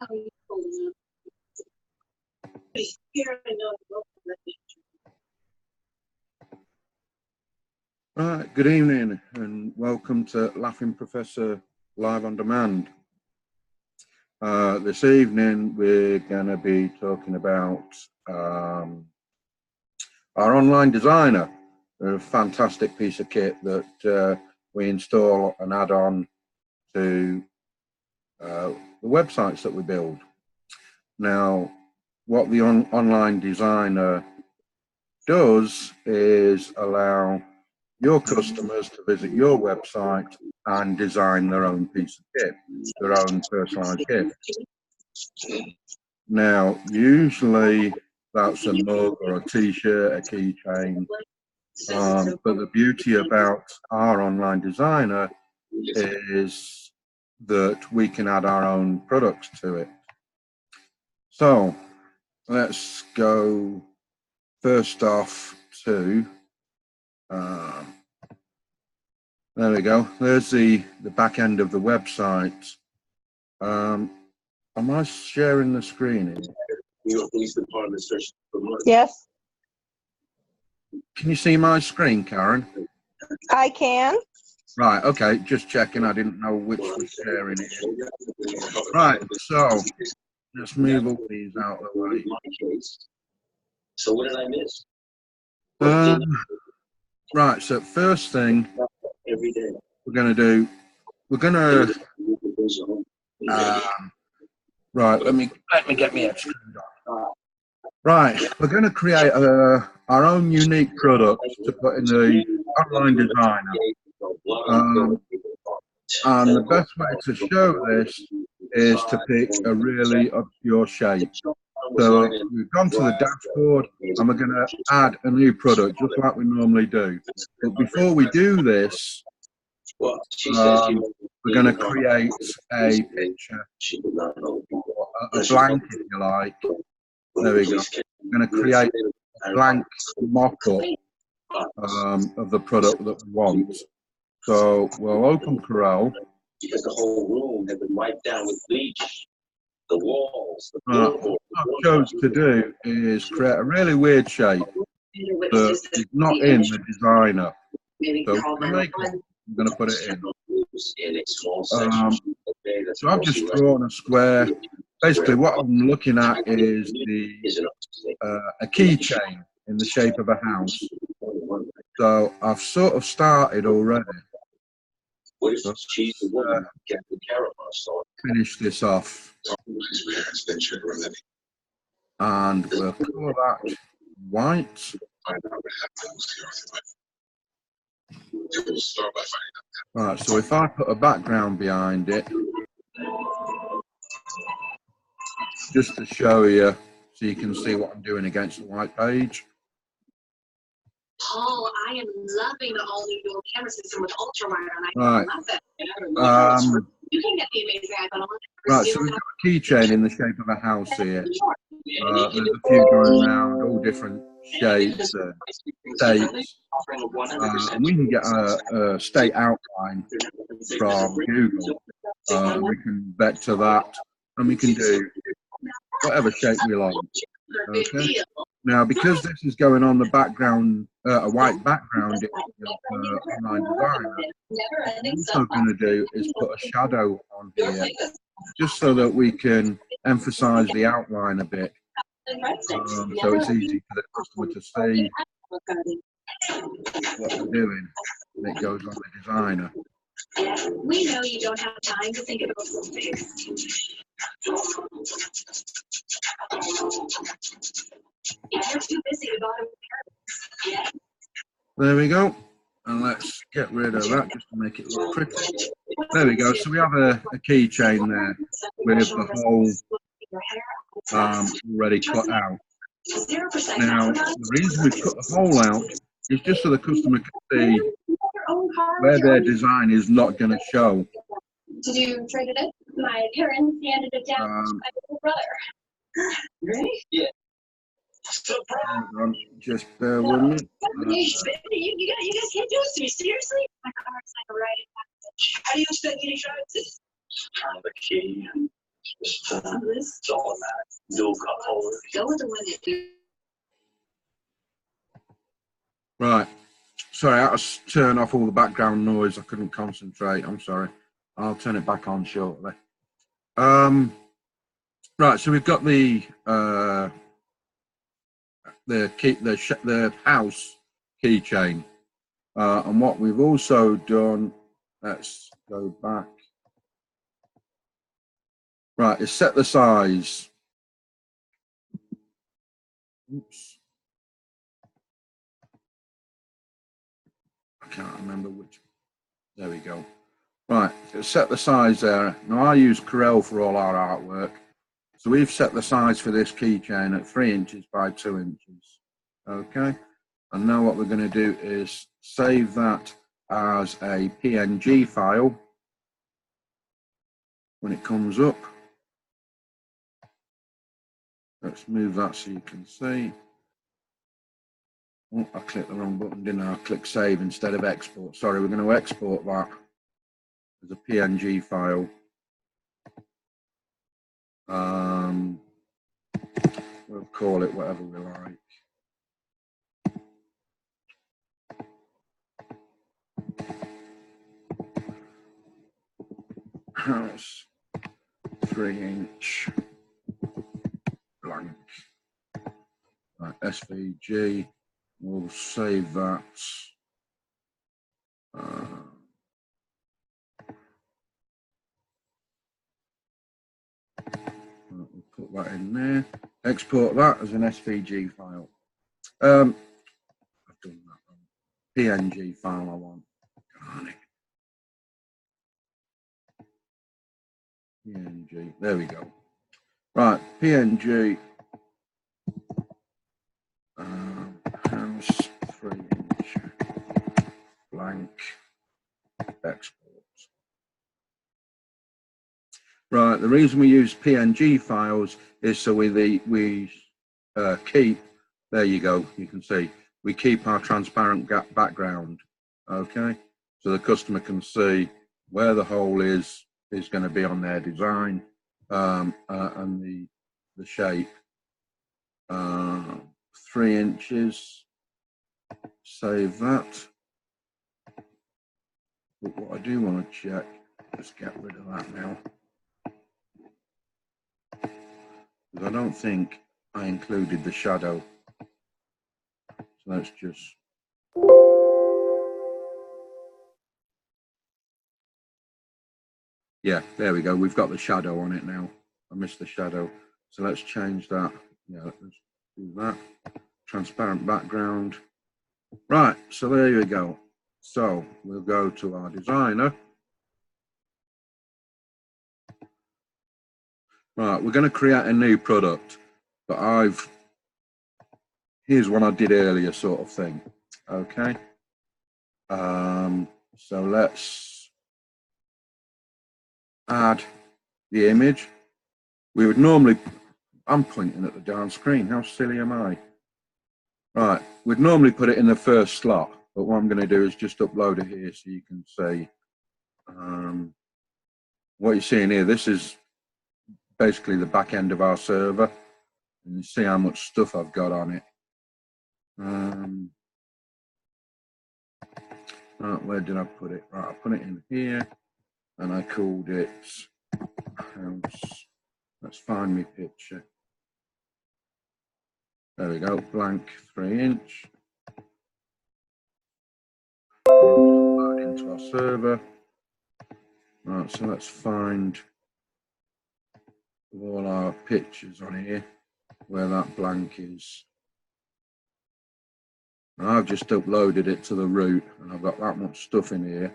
Right, good evening and welcome to Laughing Professor Live on Demand. This evening we're going to be talking about our online designer, a fantastic piece of kit that we install and add on to the websites that we build. Now, what the online designer does is allow your customers to visit your website and design their own piece of kit, their own personalized kit. Now, usually that's a mug or a t-shirt, a keychain, but the beauty about our online designer is that we can add our own products to it. So let's go first off to there we go. There's the back end of the website. Am I sharing the screen here? New York Police Department search for money. Yes, Can you see my screen, Karen? I can. Right, okay, just checking. I didn't know which was sharing it. Right, so let's move all these out of the way. So what did I miss? Right, so first thing Every day. we're going to do, we're going to, right, let me get me head screwed on. Right, we're going to create our own unique product to put in the online designer. And the best way to show this is to pick a really obscure shape. So we've gone to the dashboard and we're going to add a new product just like we normally do. But before we do this, we're going to create a picture, a blank if you like. There we go. We're going to create a blank mock-up of the product that we want. So we'll open Corel. Because the whole room had been wiped down with bleach. The walls, the What I chose to do is create a really weird shape that is not in the designer. So I'm going to put it in. So I've just drawn a square. Basically, what I'm looking at is a keychain in the shape of a house. So I've sort of started already. So, finish this off. And we'll colour that white. Right, so if I put a background behind it, just to show you, so you can see what I'm doing against the white page. Paul, I am loving the all-new dual camera system with ultrawide on. Right. You can get the amazing iPhone. Right, so we've got a keychain in the shape of a house here. There's a few going around, all different shapes, states. And we can get a state outline from Google. We can vector that, and we can do whatever shape we like. Okay. Now, because this is going on the background, a white background in online designer, what I'm also going to do is put a shadow on here, just so that we can emphasize the outline a bit. So it's easy for the customer to see what we're doing, and it goes on the designer. We know you don't have time to think about things. If you're too busy to go to There we go. And let's get rid of that just to make it look pretty. There we go. So we have a keychain there with the hole already cut out. Now, the reason we cut the hole out is just so the customer can see where their design is not going to show. Did you trade it in? My parents handed it down to my little brother. Really? Yeah. Just bear with me. You guys can't do this to me, seriously? My car's like a right. How do you expect me to show it? The key. It's all that. Dual cup holder. Go with the one that you. Right. Sorry, I had to turn off all the background noise. I couldn't concentrate. I'm sorry. I'll turn it back on shortly. Right. So we've got the house keychain, and what we've also done. Let's go back. Right, is set the size. Oops. I can't remember which. There we go. Right, set the size there. Now I use Corel for all our artwork. So we've set the size for this keychain at 3 inches by 2 inches. Okay. And now what we're going to do is save that as a PNG file when it comes up. Let's move that so you can see. Oh, I clicked the wrong button, didn't I? I clicked save instead of export. Sorry, we're going to export that as a PNG file. We'll call it whatever we like. House 3-inch blank. Right, SVG. We'll save that. We'll put that in there. Export that as an SVG file. I've done that wrong. PNG file I want. Darn it. PNG. There we go. Right, PNG. House 3-inch blank export. Right, the reason we use PNG files is so we keep, there you go, you can see, we keep our transparent background, okay? So the customer can see where the hole is going to be on their design, and the shape. 3 inches, save that. But what I do want to check, let's get rid of that now. Because I don't think I included the shadow. So let's just. Yeah, there we go. We've got the shadow on it now. I missed the shadow. So let's change that. Yeah, let's do that. Transparent background. Right, so there you go. So we'll go to our designer. Right, we're going to create a new product, but here's what I did earlier sort of thing. Okay. So let's add the image. We would normally, I'm pointing at the darn screen. How silly am I? Right, we'd normally put it in the first slot, but what I'm going to do is just upload it here so you can see what you're seeing here. This is basically the back end of our server, and you see how much stuff I've got on it. Right, where did I put it? Right, I put it in here, and I called it house. Let's find my picture. There we go, blank 3-inch. Upload into our server. Right, so let's find all our pictures on here where that blank is. And I've just uploaded it to the root, and I've got that much stuff in here.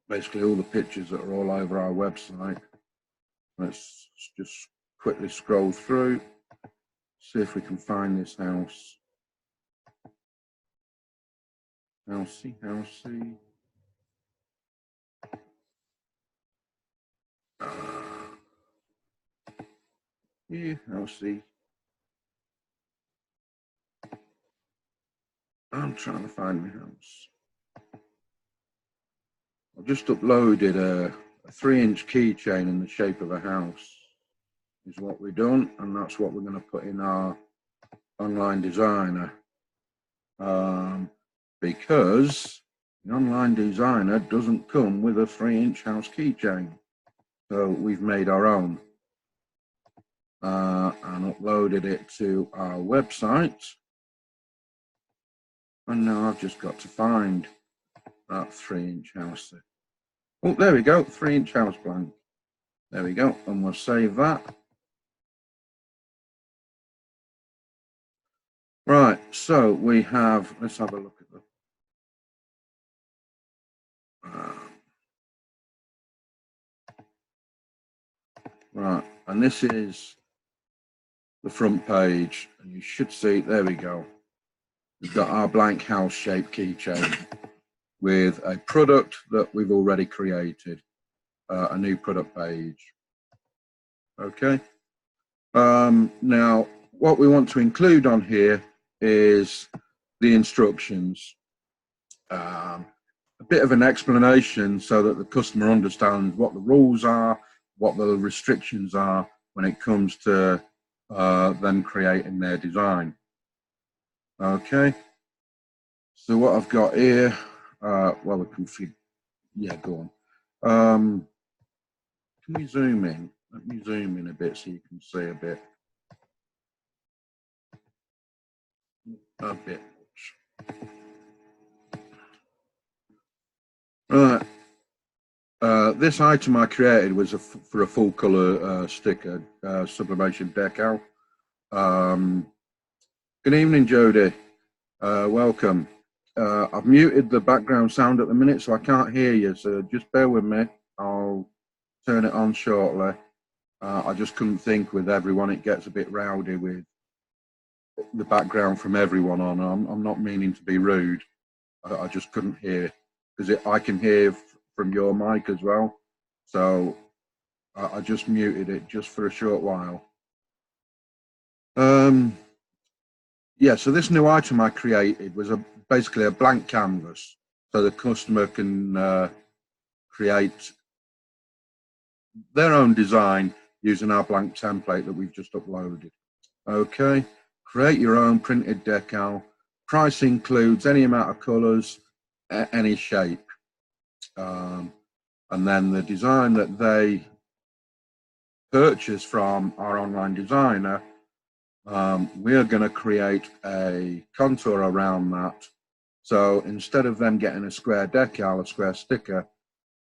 Basically all the pictures that are all over our website. Let's just quickly scroll through, see if we can find this house. Housey. Yeah, housey. I'm trying to find my house. I've just uploaded a a 3-inch keychain in the shape of a house is what we've done, and that's what we're going to put in our online designer, because the online designer doesn't come with a 3-inch house keychain. So we've made our own and uploaded it to our website. And now I've just got to find that 3-inch house. Oh, there we go, 3-inch house blank. There we go, and we'll save that. Right, so we have, let's have a look at the, right, and this is the front page, and you should see, there we go. We've got our blank house shaped keychain with a product that we've already created, a new product page. Okay. Now, what we want to include on here is the instructions, a bit of an explanation so that the customer understands what the rules are, what the restrictions are when it comes to them creating their design. Okay, so what I've got here, well, we can see, yeah, go on. Can we zoom in? Let me zoom in a bit so you can see a bit. A bit much. Right. This item I created was for a full color sticker, sublimation decal. Good evening, Jody. Welcome. I've muted the background sound at the minute, so I can't hear you. So just bear with me. I'll turn it on shortly. I just couldn't think with everyone. It gets a bit rowdy with the background from everyone on. I'm not meaning to be rude. I just couldn't hear, because I can hear from your mic as well. So I just muted it just for a short while. Yeah, so this new item I created was basically a blank canvas, so the customer can create their own design using our blank template that we've just uploaded. Okay, create your own printed decal. Price includes any amount of colors, any shape. And then the design that they purchase from our online designer, we're going to create a contour around that. So instead of them getting a square decal, a square sticker,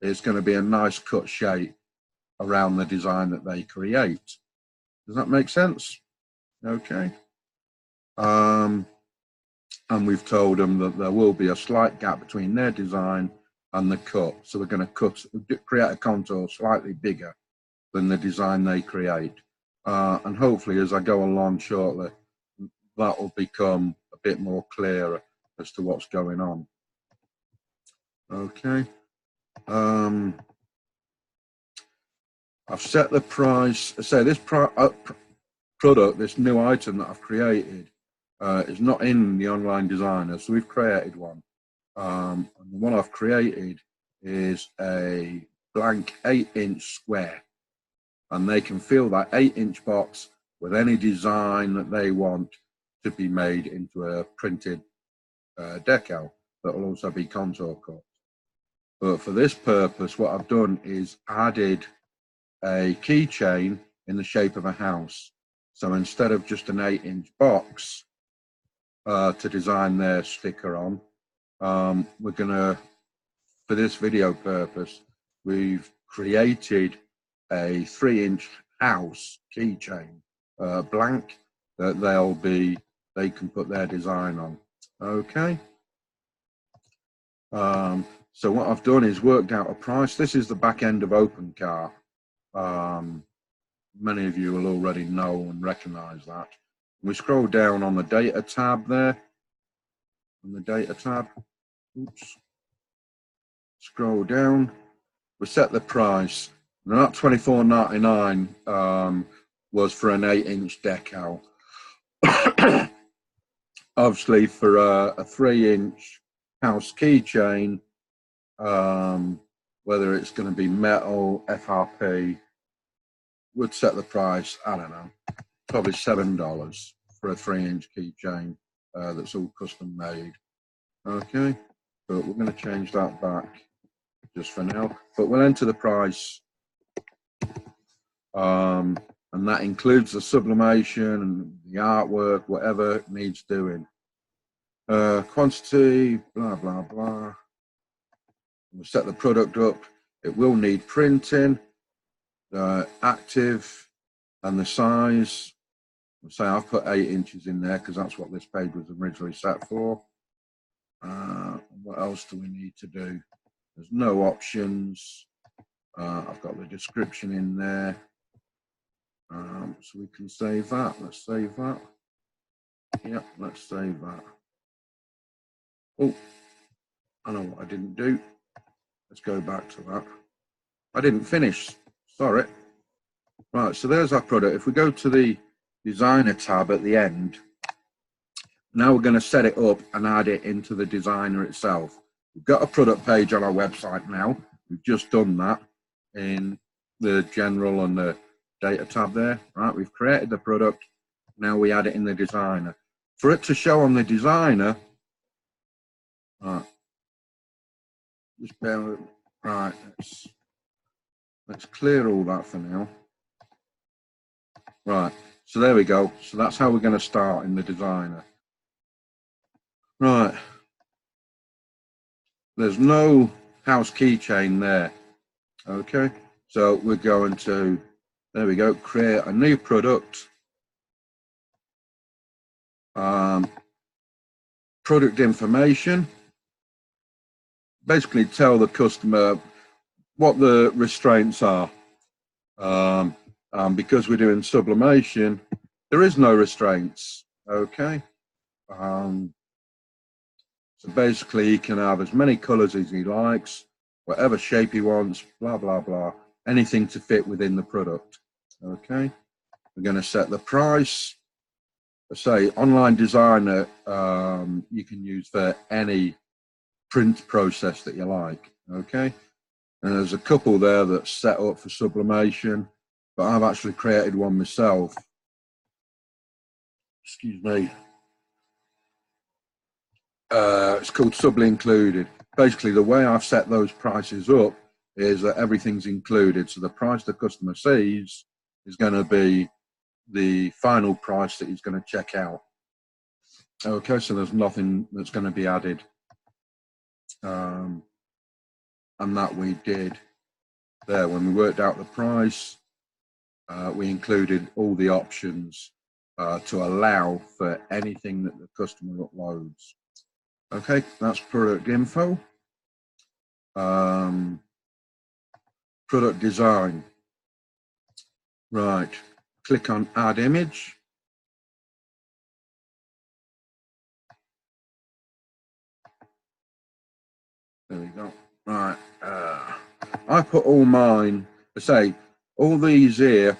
it's going to be a nice cut shape around the design that they create. Does that make sense? Okay. And we've told them that there will be a slight gap between their design and the cut. So we're going to create a contour slightly bigger than the design they create. And hopefully, as I go along shortly, that will become a bit more clearer as to what's going on. Okay. I've set the price. So this product, this new item that I've created, is not in the online designer. So we've created one. And the one I've created is a blank 8-inch square. And they can fill that 8-inch box with any design that they want to be made into a printed decal that will also be contour cut. But for this purpose, what I've done is added a keychain in the shape of a house. So instead of just an 8-inch box to design their sticker on, we're gonna, for this video purpose, we've created a 3-inch house keychain, blank, that they can put their design on. Okay. So what I've done is worked out a price. This is the back end of OpenCart. Many of you will already know and recognize that. We scroll down on the data tab there. On the data tab, oops. Scroll down. We set the price. Now that $24.99 was for an 8-inch decal. Obviously, for a 3-inch house keychain, well, whether it's going to be metal, FRP, would set the price, I don't know, probably $7 for a 3-inch keychain that's all custom made. Okay, but we're going to change that back just for now. But we'll enter the price, and that includes the sublimation and the artwork, whatever needs doing. Quantity, blah, blah, blah. We'll set the product up. It will need printing, active, and the size. I'll say I've put 8 inches in there because that's what this page was originally set for. What else do we need to do? There's no options. I've got the description in there. So we can save that. Let's save that. Yep, let's save that. Oh, I know what I didn't do. Let's go back to that. I didn't finish, sorry. Right, so there's our product. If we go to the designer tab at the end, now we're going to set it up and add it into the designer itself. We've got a product page on our website now. We've just done that in the general and the data tab there. Right, we've created the product. Now we add it in the designer. For it to show on the designer, right, just bear with, right, let's clear all that for now. Right, so there we go. So that's how we're going to start in the designer. Right, there's no house keychain there. Okay, so we're going to, there we go, create a new product. Product information. Basically tell the customer what the restraints are. Because we're doing sublimation, there is no restraints. Okay. So basically he can have as many colors as he likes, whatever shape he wants, blah, blah, blah, anything to fit within the product. Okay. We're going to set the price. Let's say online designer, you can use for any print process that you like. Okay. And there's a couple there that's set up for sublimation, but I've actually created one myself. Excuse me. It's called Subly Included. Basically, the way I've set those prices up is that everything's included. So the price the customer sees is going to be the final price that he's going to check out. Okay, so there's nothing that's going to be added. And that we did there. When we worked out the price, we included all the options to allow for anything that the customer uploads. Okay, that's product info. Product design. Right, click on add image. There we go. Right, I put all mine, say, all these here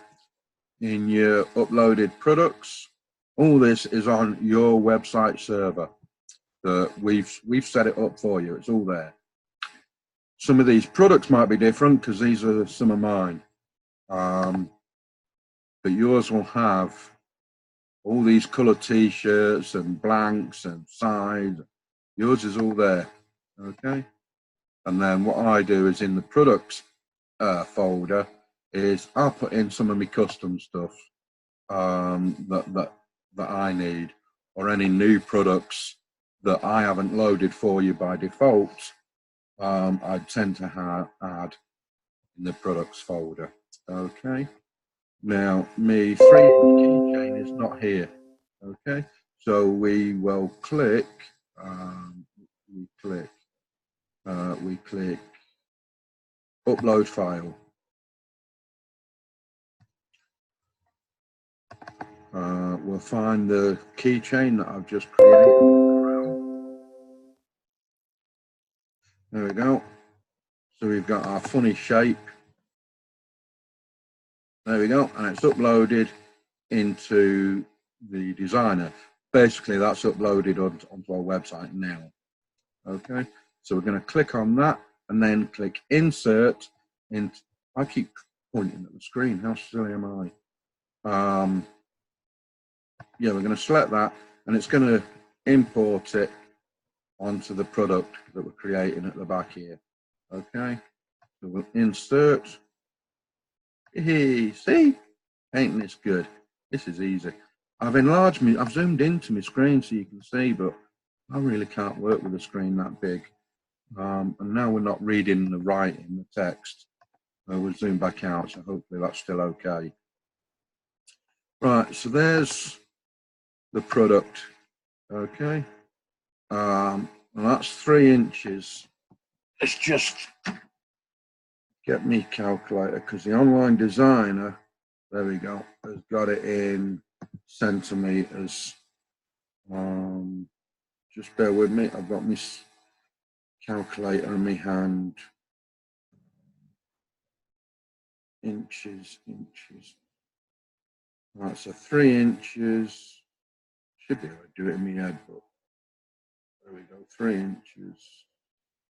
in your uploaded products, all this is on your website server. We've set it up for you, it's all there. Some of these products might be different because these are some of mine. But yours will have all these color t-shirts and blanks and sides. Yours is all there, okay? And then what I do is in the products folder is I'll put in some of my custom stuff that I need, or any new products that I haven't loaded for you by default. I tend to add in the products folder. Okay. Now, my 3-inch keychain is not here. Okay. So we will click. We click upload file. We'll find the keychain that I've just created. There we go. So we've got our funny shape. There we go, and it's uploaded into the designer. Basically, that's uploaded onto our website now. Okay, so we're going to click on that. and then click insert. I keep pointing at the screen. How silly am I? Yeah, we're going to select that, and it's going to import it onto the product that we're creating at the back here. Okay, so we'll insert. Hey, see? Ain't this good? This is easy. I've zoomed into my screen so you can see, but I really can't work with a screen that big. And now we're not reading the writing, the text. We'll zoom back out, so hopefully that's still okay. Right, so there's the product. Okay. And that's 3 inches. Let's just get me calculator, because the online designer, there we go, has got it in centimeters. Just bear with me, I've got my calculator in my hand. Inches. Right, so 3 inches. Should be able to do it in my head, but there we go. 3 inches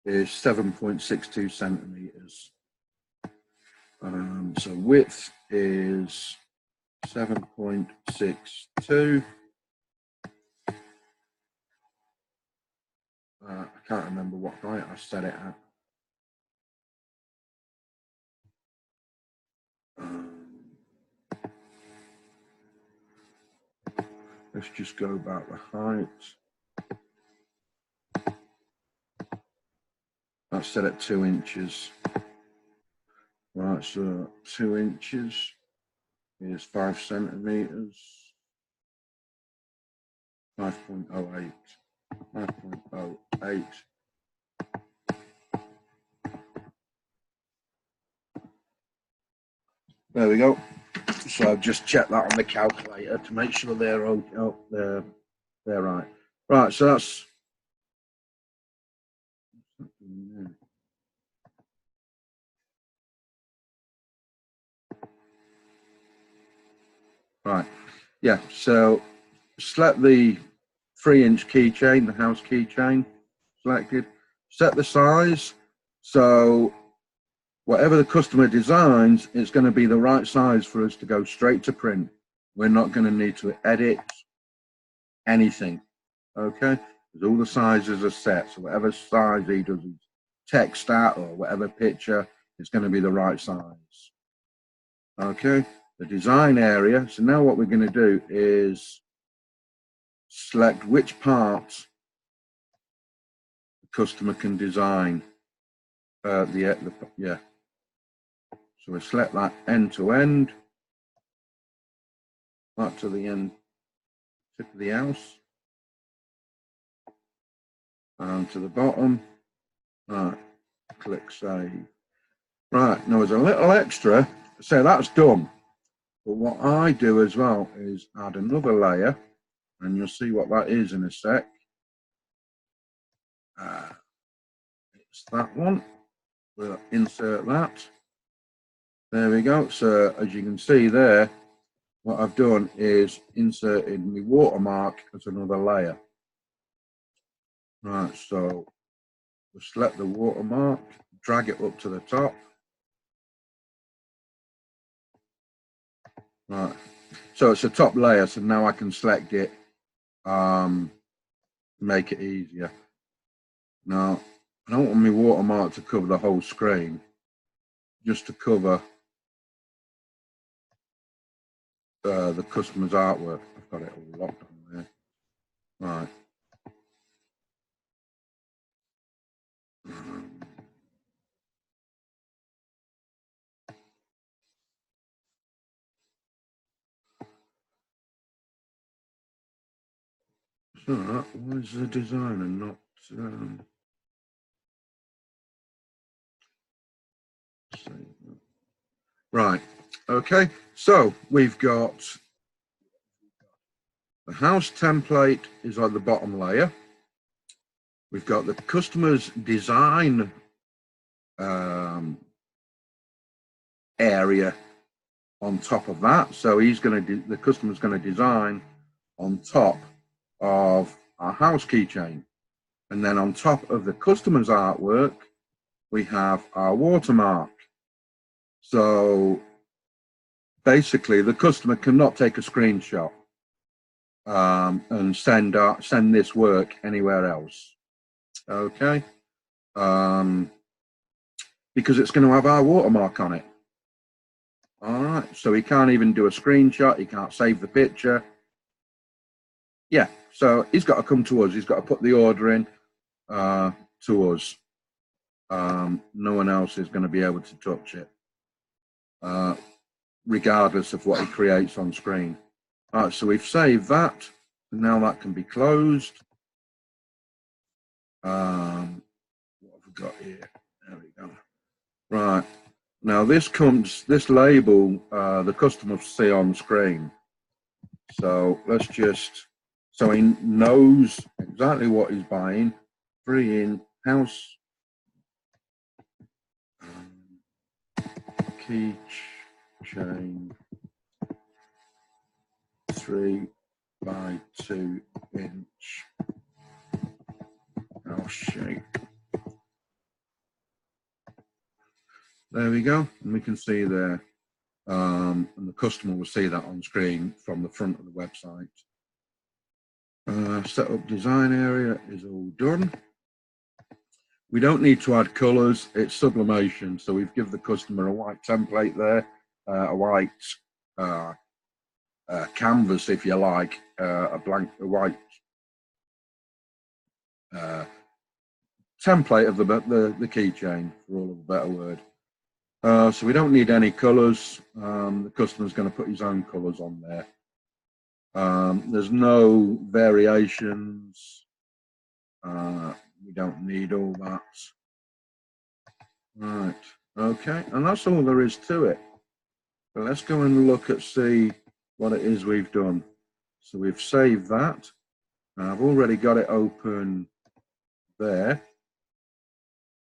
is 7.62 centimeters. So width is 7.62. I can't remember what height I set it at. Let's just go about the height. That's set at 2 inches. Right, so 2 inches is 5 centimeters. 5.08. 5.08. There we go. So I've just checked that on the calculator to make sure they're okay. Oh, they're right. Right, so that's right. Yeah, so select the 3-inch keychain, the house keychain selected, set the size. So whatever the customer designs, it's going to be the right size for us to go straight to print. We're not going to need to edit anything. Okay, because all the sizes are set. So whatever size he does his text at or whatever picture, it's going to be the right size. Okay, the design area. So now what we're going to do is select which parts the customer can design. Yeah. So we select that end to end, up to the end tip of the house, and to the bottom. Right, click save. Right, now there's a little extra. So that's done. But what I do as well is add another layer, and you'll see what that is in a sec. It's that one. We'll insert that. There we go. So as you can see there, what I've done is inserted my watermark as another layer. Right, so we'll select the watermark, drag it up to the top. Right, so it's a top layer, so now I can select it, make it easier. Now, I don't want my watermark to cover the whole screen, just to cover the customer's artwork. I've got it all locked on there. Right. So, why is the designer not... Right, okay, so we've got the house template is on the bottom layer. We've got the customer's design area on top of that. So the customer's going to design on top of our house keychain. And then on top of the customer's artwork, we have our watermark. So basically, the customer cannot take a screenshot and send this work anywhere else. Okay, because it's going to have our watermark on it. All right, so he can't even do a screenshot. He can't save the picture. Yeah, so he's got to come to us. He's got to put the order in to us. No one else is going to be able to touch it, regardless of what he creates on screen. All right, so we've saved that. Now that can be closed. What have we got here? There we go. Right. Now this label, the customer will see on screen. So let's just, so he knows exactly what he's buying. 3-inch house key chain, 3 by 2 inch house shape. There we go, and we can see there, and the customer will see that on screen from the front of the website. Setup design area is all done. We don't need to add colors, it's sublimation. So we've given the customer a white template there, a white canvas, if you like, a white template of the keychain, for all of a better word. So we don't need any colors. The customer's going to put his own colors on there. There's no variations. We don't need all that. Right, okay, and that's all there is to it. But let's go and look at, see what it is we've done. So we've saved that. I've already got it open there.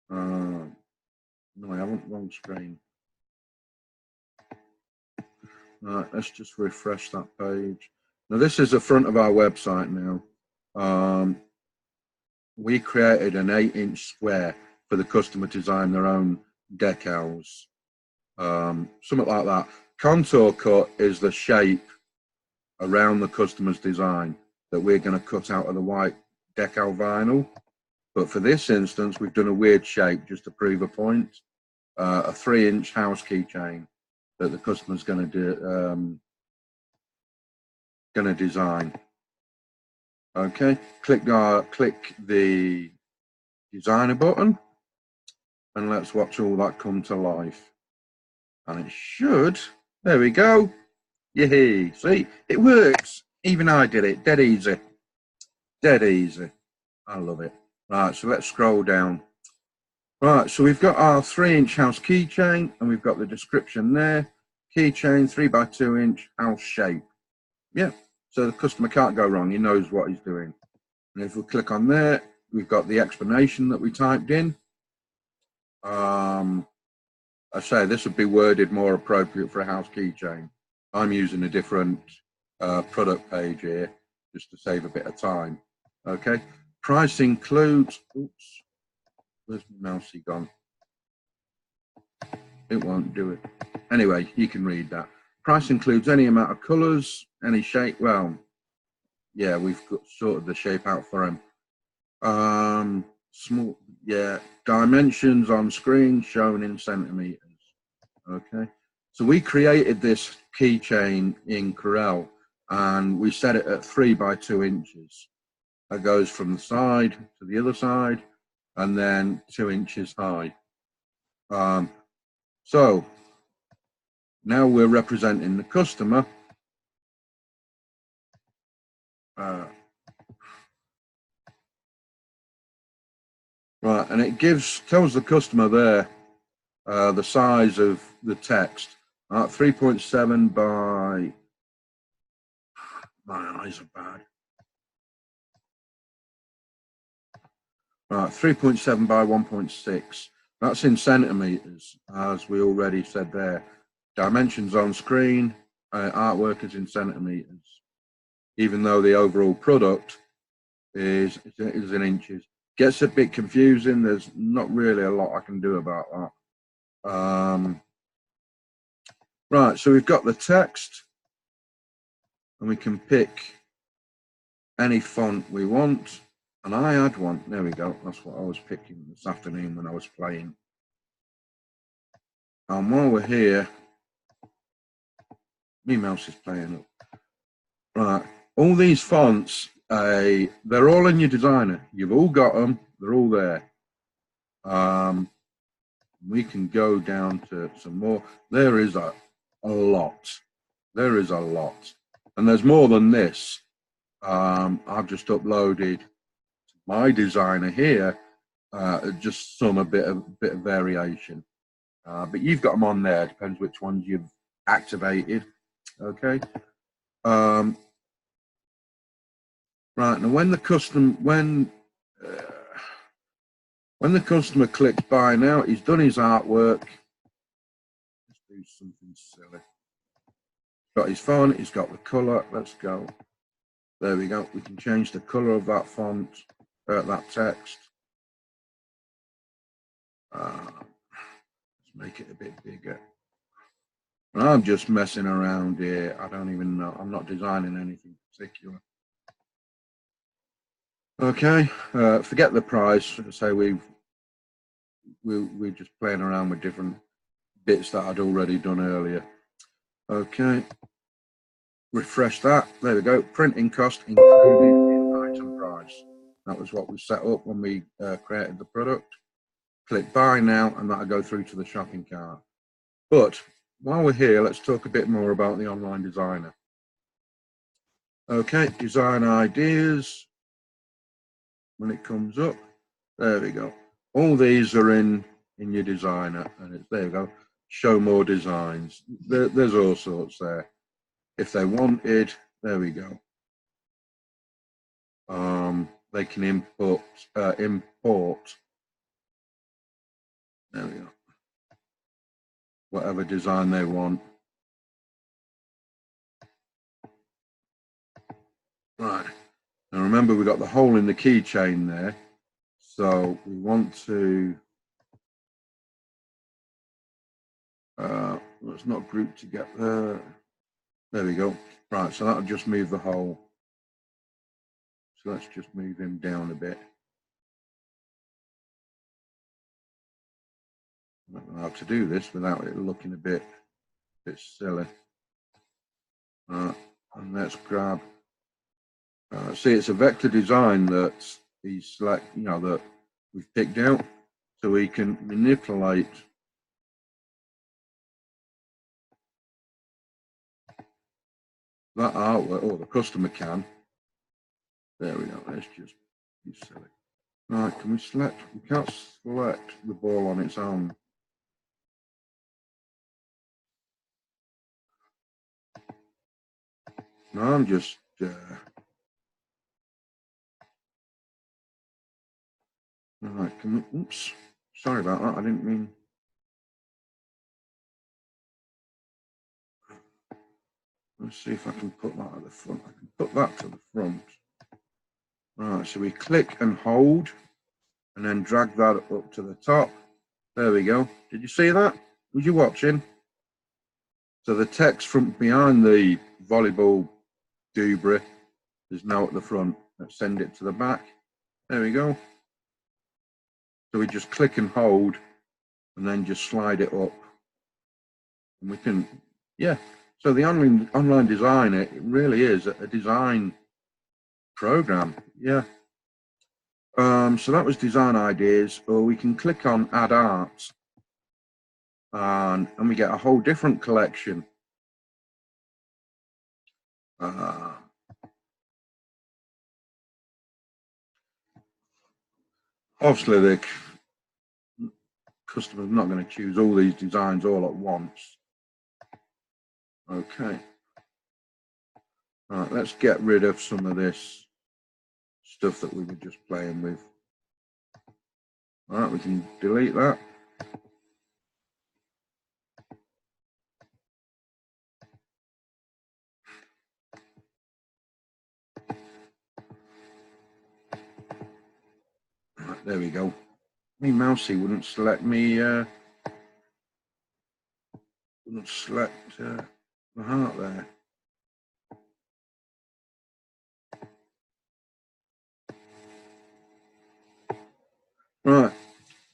No, I haven't, wrong screen. Right, let's just refresh that page. Now this is the front of our website now. We created an 8-inch square for the customer to design their own decals, something like that. Contour cut is the shape around the customer's design that we're going to cut out of the white decal vinyl. But for this instance, we've done a weird shape just to prove a point. A 3-inch house keychain that the customer's going to design. Okay, click the designer button, and let's watch all that come to life. And it should. There we go. Yay! See, it works. Even I did it. Dead easy. Dead easy. I love it. Right, so let's scroll down. Right, so we've got our 3-inch house keychain, and we've got the description there. Keychain, 3 by 2 inch house shape. Yeah, so the customer can't go wrong. He knows what he's doing. And if we click on there, we've got the explanation that we typed in. I say this would be worded more appropriate for a house keychain. I'm using a different product page here just to save a bit of time. Okay, price includes, oops, where's my mousey gone? It won't do it. Anyway, you can read that. Price includes any amount of colors, any shape. Well, yeah, we've got sorted the shape out for him. Small, yeah, dimensions on screen shown in centimeters. Okay, so we created this keychain in Corel and we set it at 3 by 2 inches. That goes from the side to the other side and then 2 inches high. So now we're representing the customer. Right, and it tells the customer there the size of the text. 3.7 by, my eyes are bad. Right, 3.7 by 1.6. That's in centimeters, as we already said there. Dimensions on screen, artwork is in centimeters, even though the overall product is in inches. Gets a bit confusing. There's not really a lot I can do about that. Right, so we've got the text, and we can pick any font we want. And I had one. There we go. That's what I was picking this afternoon when I was playing. And while we're here, my mouse is playing up. Right, all these fonts, they're all in your designer. You've all got them. They're all there. We can go down to some more. There is a lot. There is a lot. And there's more than this. I've just uploaded my designer here, just a bit of variation. But you've got them on there. Depends which ones you've activated. Okay. Right now, when the customer clicks buy now, he's done his artwork. Let's do something silly. Got his font. He's got the color. Let's go. There we go. We can change the color of that font, that text. Let's make it a bit bigger. I'm just messing around here. I don't even know. I'm not designing anything particular. Okay, forget the price. So we're just playing around with different bits that I'd already done earlier. Okay, refresh that. There we go. Printing cost included in item price. That was what we set up when we created the product. Click buy now, and that'll go through to the shopping cart. But while we're here, let's talk a bit more about the online designer. Okay, design ideas. When it comes up, there we go. All these are in your designer, and it's there we go. Show more designs. There's all sorts there. If they wanted, there we go. They can import. There we go. Whatever design they want. Right. Now remember, we've got the hole in the keychain there. So we want to, let's not group together. There we go. Right, so that'll just move the hole. So let's just move him down a bit. I don't know how to do this without it looking a bit silly. And let's grab. See, it's a vector design that he's that we've picked out, so we can manipulate that artwork, or the customer can. There we go. Let's just be silly. Right, can we select? We can't select the ball on its own. No, I'm just. Right, can we? Oops, sorry about that. I didn't mean. Let's see if I can put that at the front. I can put that to the front. Right, so we click and hold, and then drag that up to the top. There we go. Did you see that? Was you watching? So the text from behind the volleyball debris is now at the front. Let's send it to the back. There we go. So we just click and hold, and then just slide it up. And we can, yeah. So the online designer, it really is a design program, yeah. So that was design ideas, or we can click on add art, and we get a whole different collection. Obviously, the customer's not going to choose all these designs all at once. Okay. All right, let's get rid of some of this stuff that we were just playing with. All right, we can delete that. there we go. Me mousey wouldn't select me, wouldn't select the heart there. Right,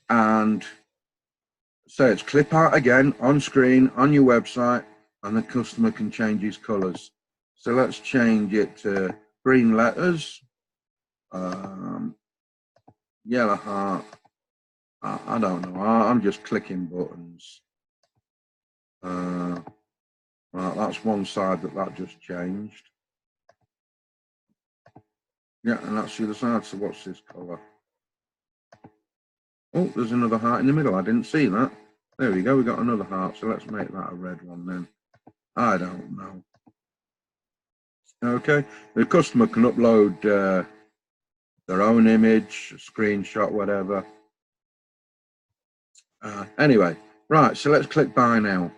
and so it's clip art again on screen on your website, and the customer can change his colors. So let's change it to green letters, yellow heart. I don't know, I'm just clicking buttons. Right, that's one side that just changed. Yeah, and that's the other side. So what's this color? Oh, there's another heart in the middle. I didn't see that. There we go. We got another heart. So let's make that a red one then. I don't know. Okay. The customer can upload their own image, a screenshot, whatever. Anyway, right. So let's click buy now.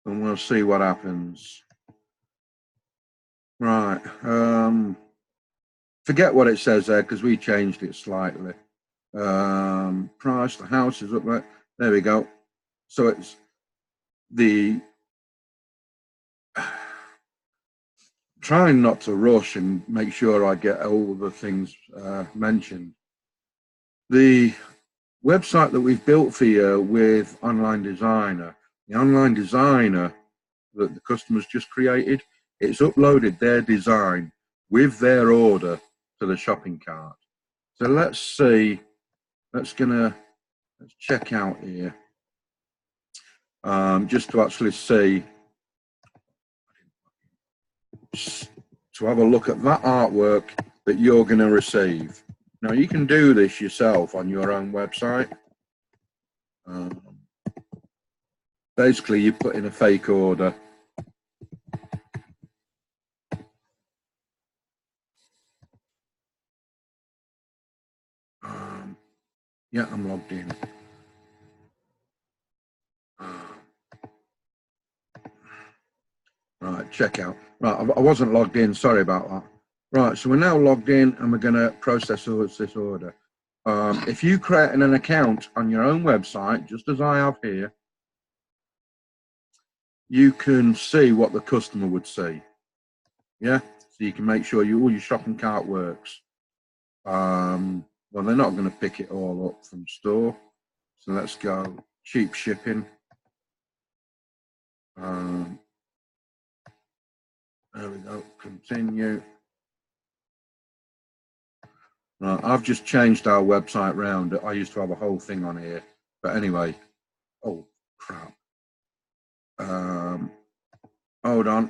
And we'll see what happens. Right. Forget what it says there because we changed it slightly. Price, the house is up there. There we go. So it's the trying not to rush and make sure I get all the things mentioned. The website that we've built for you with Online Designer, the Online Designer that the customer's just created, it's uploaded their design with their order to the shopping cart. So let's see, let's check out here, just to actually see, to have a look at that artwork that you're going to receive. Now you can do this yourself on your own website. Basically, you put in a fake order. Yeah, I'm logged in. Right, check out. Right, I wasn't logged in, sorry about that. Right, so we're now logged in and we're going to process this order. If you create an account on your own website, just as I have here, you can see what the customer would see. Yeah, so you can make sure all your shopping cart works. Well, they're not going to pick it all up from store. So let's go cheap shipping. There we go, continue. Right, I've just changed our website round. I used to have a whole thing on here. But anyway, oh crap. Hold on.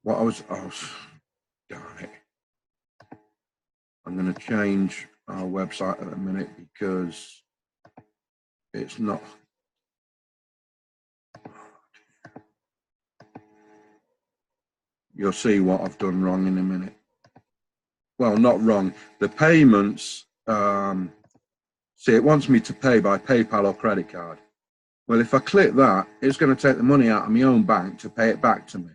Oh, darn it. I'm going to change our website at a minute because it's not. You'll see what I've done wrong in a minute. Well, not wrong. The payments, see, it wants me to pay by PayPal or credit card. Well, if I click that, it's going to take the money out of my own bank to pay it back to me,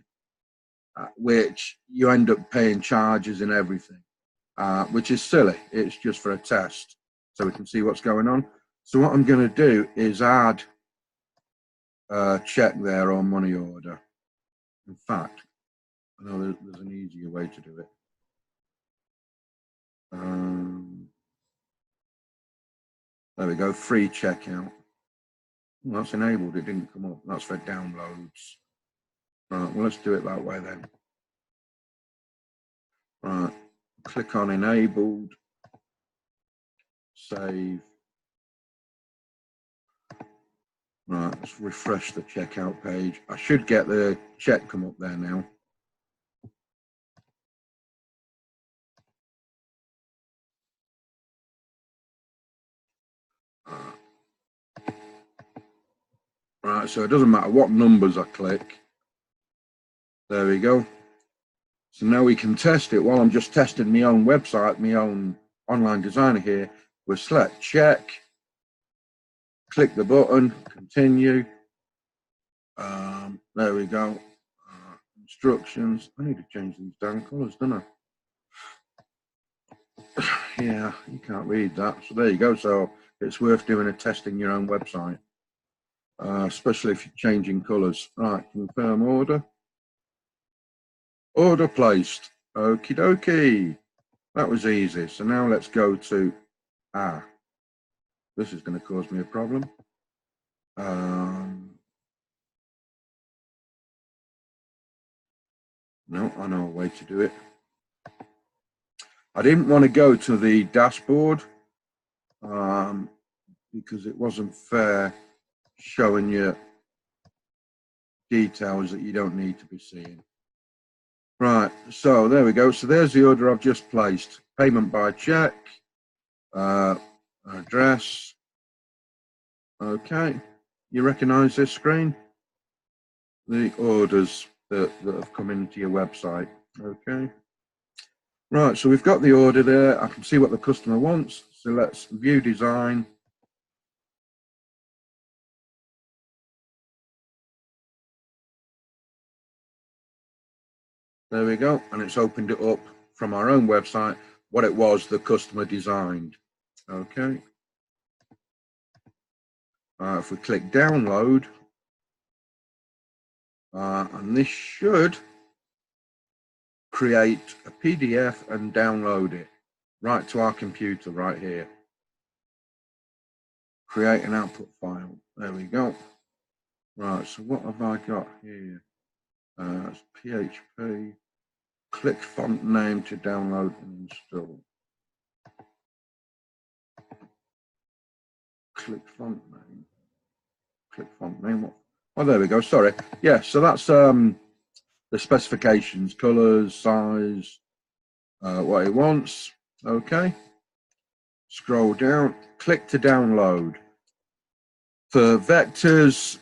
which you end up paying charges and everything, which is silly. It's just for a test so we can see what's going on. So what I'm going to do is add a check there or money order. In fact, I know there's an easier way to do it. There we go, free checkout. Well, that's enabled, it didn't come up. That's for downloads. Right, well, let's do it that way then. Right, click on enabled, save. Right, let's refresh the checkout page. I should get the check come up there now. Right, so it doesn't matter what numbers I click. There we go. So now we can test it. While I'm just testing my own website, my own Online Designer here, we'll select check, click the button, continue. There we go. Let's instructions. I need to change these damn colours, don't I? Yeah, you can't read that. So there you go. So it's worth doing a test in your own website, especially if you're changing colours. Right, confirm order. Order placed. Okie dokie. That was easy. So now let's go to, this is going to cause me a problem. No, I know a way to do it. I didn't want to go to the dashboard because it wasn't fair showing you details that you don't need to be seeing. Right, so there we go. So there's the order I've just placed. Payment by check, address. Okay, you recognize this screen? The orders that have come into your website. Okay. Right, so we've got the order there. I can see what the customer wants. So let's view design. There we go, and it's opened it up from our own website, what it was the customer designed. Okay. If we click download, and this should create a PDF and download it right to our computer right here. Create an output file. There we go. Right, so what have I got here? It's PHP. Click font name to download and install. Click font name. Click font name. Oh, there we go. Sorry. Yeah, so that's the specifications, colors, size, what it wants. Okay. Scroll down. Click to download. For vectors,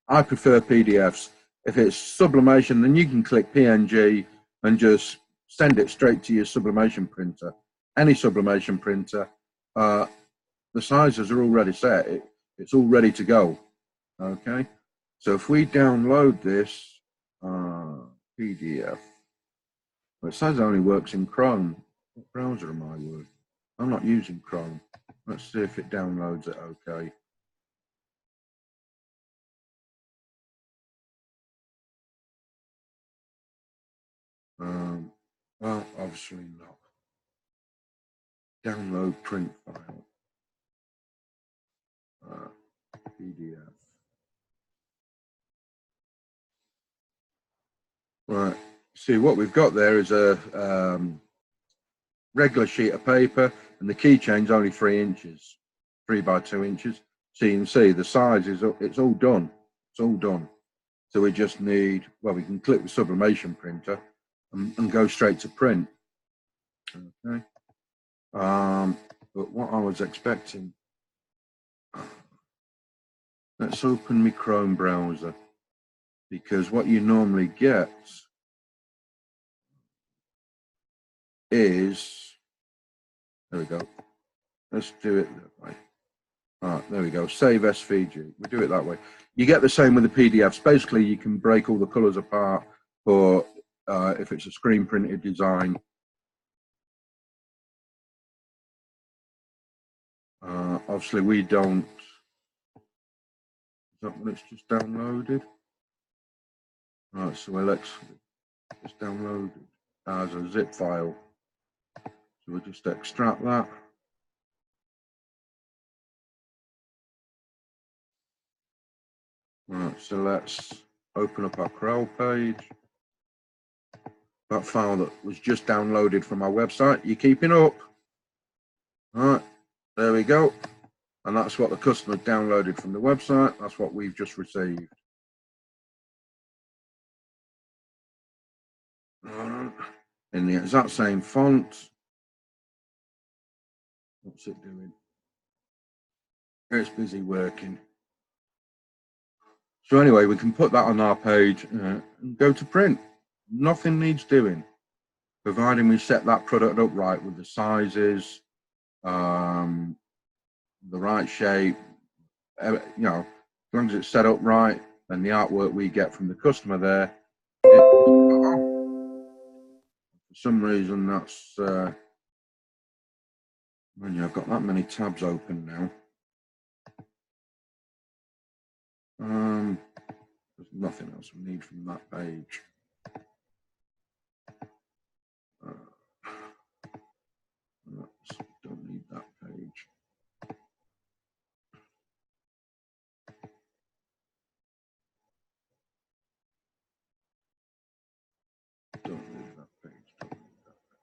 I prefer PDFs. If it's sublimation, then you can click PNG and just send it straight to your sublimation printer. Any sublimation printer, the sizes are already set. It's all ready to go. Okay, so if we download this PDF, well, it says it only works in Chrome. What browser am I with? I'm not using Chrome. Let's see if it downloads it okay. Well, obviously not. Download print file. PDF. Right. See, what we've got there is a regular sheet of paper, and the keychain's only 3 inches, 3 by 2 inches. So you can see the size is, it's all done. It's all done. So we just need, well, we can click the sublimation printer and go straight to print. Okay. But what I was expecting, let's open my Chrome browser, because what you normally get is, there we go. Let's do it that way. All right, there we go. Save SVG. We do it that way. You get the same with the PDFs. Basically, you can break all the colors apart for if it's a screen printed design. Obviously, we don't. Is that when it's just downloaded? All right, so it's downloaded as a zip file. So we'll just extract that. Right, so let's open up our Corel page. That file that was just downloaded from our website. You keeping up? All right, there we go. And that's what the customer downloaded from the website. That's what we've just received. In the exact same font. What's it doing? It's busy working. So anyway, we can put that on our page and go to print. Nothing needs doing, providing we set that product up right with the sizes, the right shape. You know, as long as it's set up right, and the artwork we get from the customer there For some reason, that's when I've got that many tabs open now. There's nothing else we need from that page. Don't need that page. Don't need that page. Don't need that page.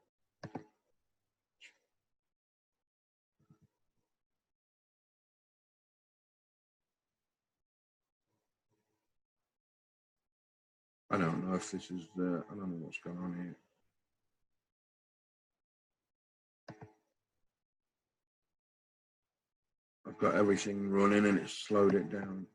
I don't know if this is the, I don't know what's going on here. I've got everything running and it's slowed it down.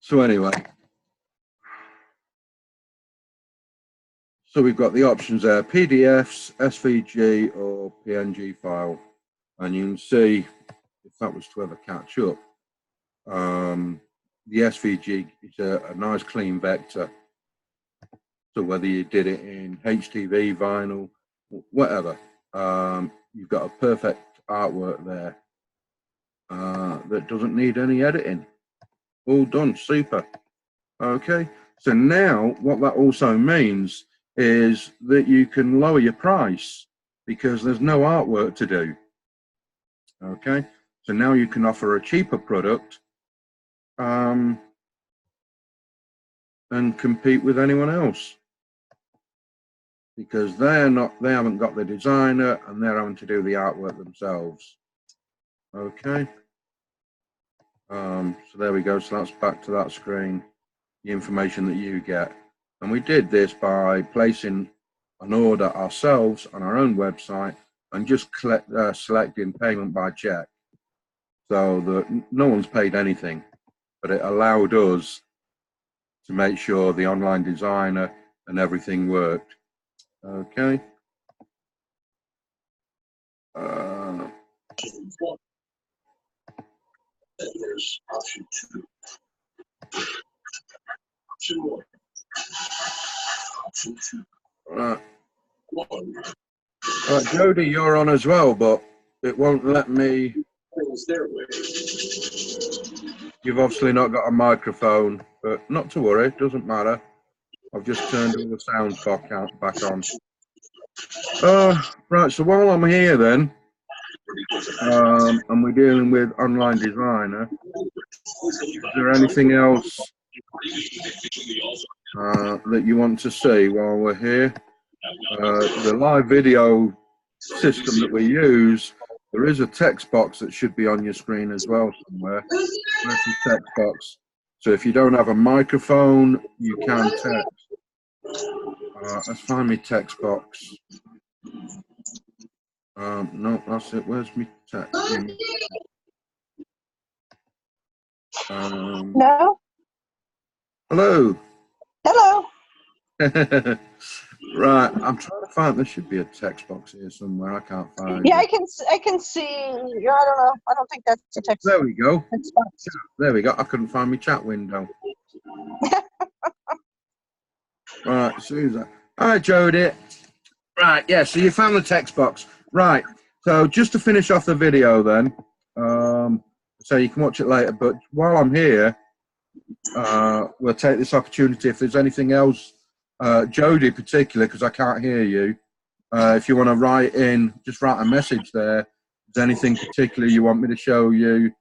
So anyway, so we've got the options there, PDFs, SVG or PNG file. And you can see, if that was to ever catch up, the SVG is a nice clean vector. So whether you did it in HTV, vinyl, whatever, you've got a perfect artwork there that doesn't need any editing. All done, super. Okay, so now what that also means is that you can lower your price because there's no artwork to do. Okay, so now you can offer a cheaper product and compete with anyone else because they haven't got the designer and they're having to do the artwork themselves. Okay, so there we go. So that's back to that screen, the information that you get. And we did this by placing an order ourselves on our own website and just selecting payment by check, so that no one's paid anything, but it allowed us to make sure the online designer and everything worked. Okay. There's option 2. Option 1. Option 2. Right. 1. Right, Jody, you're on as well, but it won't let me. Their way. You've obviously not got a microphone, but not to worry, it doesn't matter. I've just turned all the sound back on. Right, so while I'm here then, and we're dealing with online designer, is there anything else that you want to see while we're here? The live video system that we use, there is a text box that should be on your screen as well somewhere. There's a text box. So if you don't have a microphone, you can text. Let's find my text box. No, that's it. Where's my text? No? Hello. Hello? Right, I'm trying to find, there should be a text box here somewhere. I can't find Yeah, it. I can see. I don't know. I don't think that's a text. There we go. text box. There we go. I couldn't find my chat window. Right, Susan. Hi, Jody. Right, yeah, so you found the text box. Right, so just to finish off the video then, so you can watch it later, but while I'm here, we'll take this opportunity, if there's anything else, Jody particularly, because I can't hear you, if you want to write in, just write a message there. If there's anything particular you want me to show you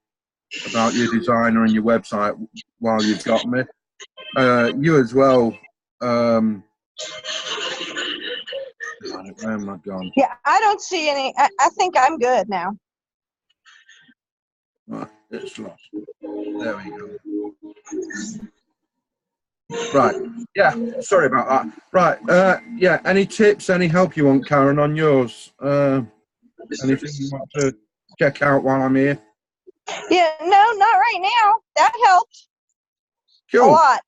about your designer and your website while you've got me. You as well. Where am I gone? Yeah, I don't see any. I think I'm good now. Right, it's lost. There we go. Right, yeah, sorry about that. Right, yeah, any tips, any help you want, Karen, on yours? Anything you want to check out while I'm here? Yeah, no, not right now. That helped a Cool, lot.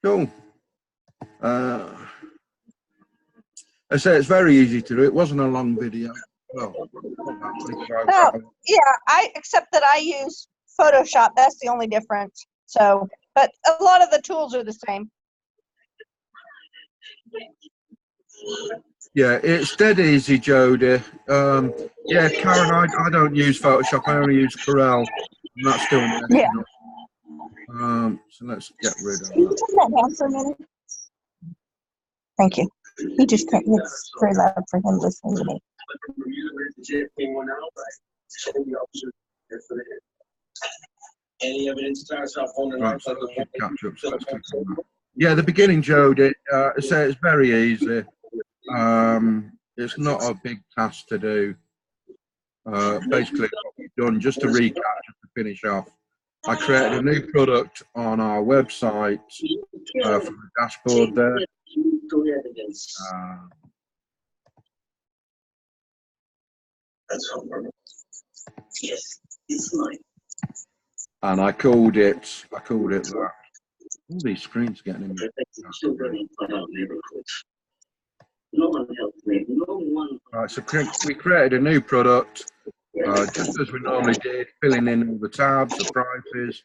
cool. I say it's very easy to do. It wasn't a long video. Well, No, yeah, except that I use Photoshop. That's the only difference. So, but a lot of the tools are the same. yeah, it's dead easy, Jody. Yeah, Karen, I don't use Photoshop. I only use Corel, and that's still messing Yeah. up. So let's get rid of Can you that. turn that down for a minute? Thank you. He just can't. It's very loud for him listening to me. Any evidence starts off on the Right, so let's just catch up. So let's click on that. Yeah, the beginning, Jody. I say it's very easy. It's not a big task to do. Basically, what we've done, just to recap, just to finish off, I created a new product on our website from the dashboard there. Yes, it's mine. And I called it that. All these screens getting in. Children in our neighborhoods. No one helped me. No one. Right, so we created a new product, just as we normally did, filling in all the tabs, the prices,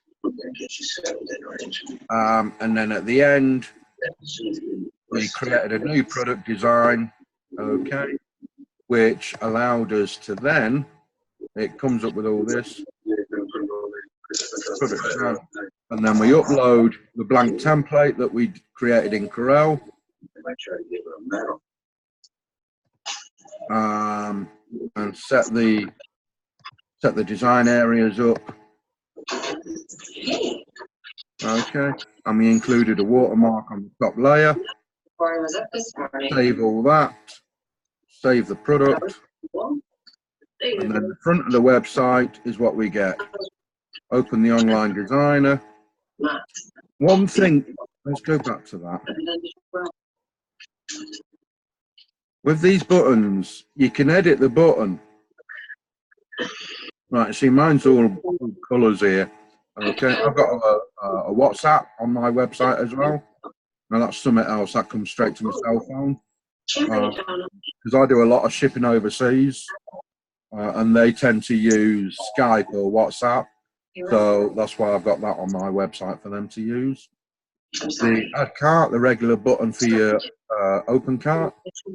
and then at the end, we created a new product design, okay, which allowed us to then, it comes up with all this, product design, and then we upload the blank template that we created in Corel, and set the design areas up. Okay, and we included a watermark on the top layer. Save all that. Save the product. And then the front of the website is what we get. Open the online designer. One thing, let's go back to that. With these buttons, you can edit the button. Right, see, mine's all colours here. Okay, I've got a WhatsApp on my website as well. Now that's something else that comes straight to my cell phone. Because I do a lot of shipping overseas, and they tend to use Skype or WhatsApp. So that's why I've got that on my website for them to use. The add cart, the regular button for your open cart,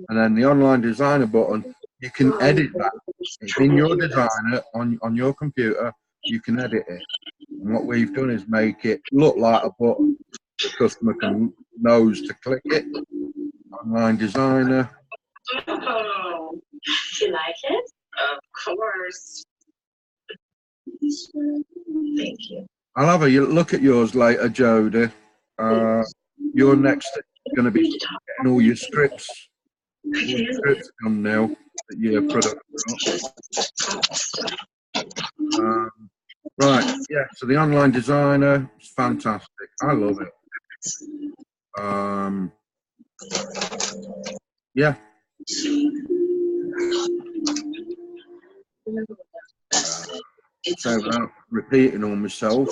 and then the online designer button, you can edit that. It's in your designer on your computer, you can edit it. And what we've done is make it look like a button. The customer knows to click it. Online designer. Oh, you like it? Of course. Thank you. I'll have a look at yours later, Jody. You're next going to be getting all your scripts. All your scripts done now that your product. Right, yeah. So the online designer is fantastic. I love it. Yeah. So without repeating on myself.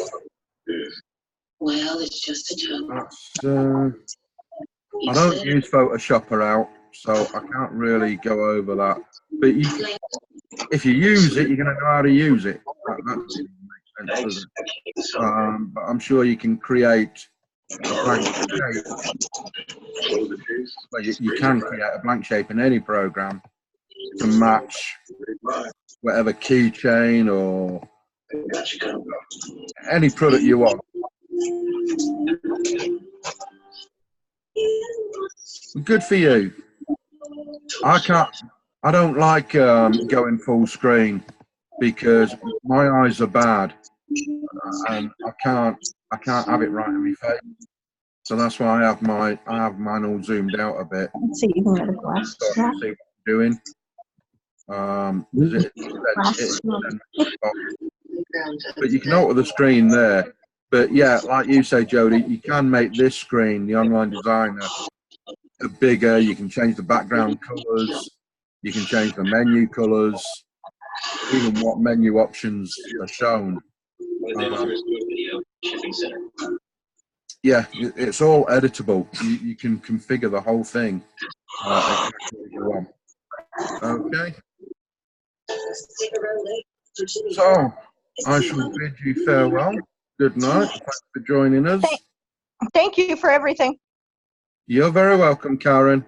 Well, it's just a joke. That's, I don't use Photoshop out, so I can't really go over that. But if you use it, you're going to know how to use it. That doesn't make sense, does it? But I'm sure you can create a blank shape. Well, you can create a blank shape in any program to match whatever keychain or any product you want. Good for you. I don't like going full screen because my eyes are bad and I can't have it right in my face. So that's why I have mine all zoomed out a bit. So you can get a glass. So I can see what I'm doing. But you can alter the screen there. But yeah, like you say, Jody, you can make this screen, the online designer, bigger. You can change the background colours. You can change the menu colors, even what menu options are shown. Yeah, it's all editable. You can configure the whole thing exactly as you want. Okay. So, I shall bid you farewell. Good night. Thanks for joining us. Thank you for everything. You're very welcome, Karen.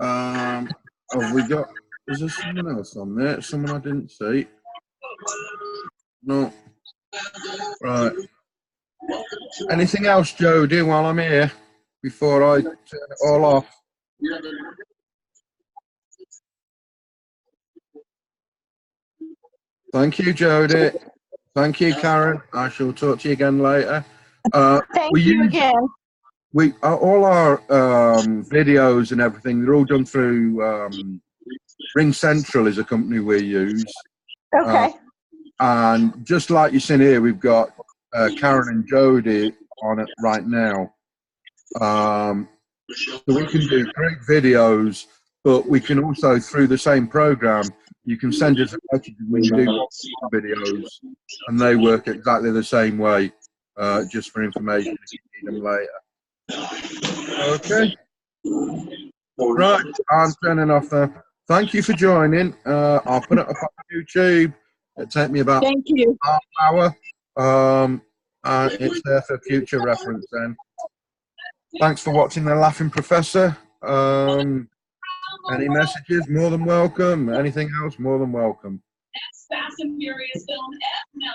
Have we got, is there someone else on there? Someone I didn't see? No. Right. Anything else, Jody, while I'm here, before I turn it all off? Thank you, Jody. Thank you, Karen. I shall talk to you again later. Thank you again. All our videos and everything, they're all done through Ring Central is a company we use. Okay. And just like you've seen here, we've got Karen and Jody on it right now. So we can do great videos, but we can also, through the same program, you can send us a message when you do videos, and they work exactly the same way, just for information if you need them later. Okay. Right, I'm turning off there. Thank you for joining. I'll put it up on YouTube. It'll take me about Thank you. half an hour. And it's there for future reference then. Thanks for watching The Laughing Professor. Any messages? More than welcome. Anything else? More than welcome. Fast and Furious film F9.